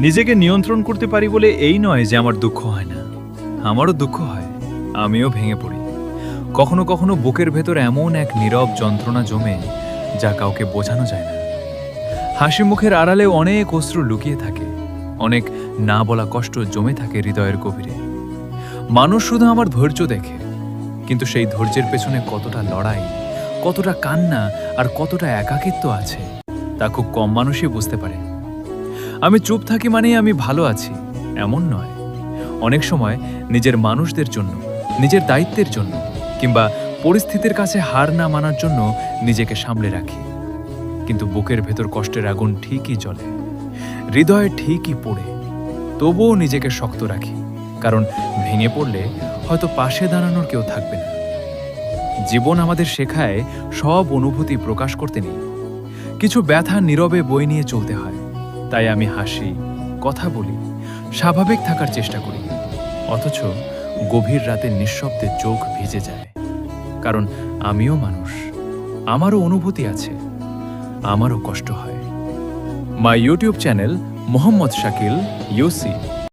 নিজেকে নিয়ন্ত্রণ করতে পারি বলে এই নয় যে আমার দুঃখ হয় না, আমারও দুঃখ হয়, আমিও ভেঙে পড়ি। কখনো কখনো বুকের ভেতর এমন এক নীরব যন্ত্রণা জমে যা কাউকে বোঝানো যায় না। হাসি মুখের আড়ালে অনেক অশ্রু লুকিয়ে থাকে, অনেক না বলা কষ্ট জমে থাকে হৃদয়ের গভীরে। মানুষ শুধু আমার ধৈর্য দেখে, কিন্তু সেই ধৈর্যের পেছনে কতটা লড়াই, কতটা কান্না আর কতটা একাকিত্ব আছে তা খুব কম মানুষই বুঝতে পারে। আমি চুপ থাকি মানেই আমি ভালো আছি এমন নয়। অনেক সময় নিজের মানুষদের জন্য, নিজের দায়িত্বের জন্য কিংবা পরিস্থিতির কাছে হার না মানার জন্য নিজেকে সামলে রাখি। কিন্তু বুকের ভেতর কষ্টের আগুন ঠিকই জ্বলে, হৃদয়ে ঠিকই পড়ে, তবুও নিজেকে শক্ত রাখি, কারণ ভেঙে পড়লে হয়তো পাশে দাঁড়ানোর কেউ থাকবে না। জীবন আমাদের শেখায় সব অনুভূতি প্রকাশ করতে নেই, কিছু ব্যথা নীরবে বয়ে নিয়ে চলতে হয়। তাই আমি হাসি, কথা বলি, স্বাভাবিক থাকার চেষ্টা করি, অথচ গভীর রাতে নিঃশব্দে চোখ ভিজে যায়। কারণ আমিও মানুষ, আমারও অনুভূতি আছে, আমারও কষ্ট হয়। My YouTube channel Mohammad Shakil UC.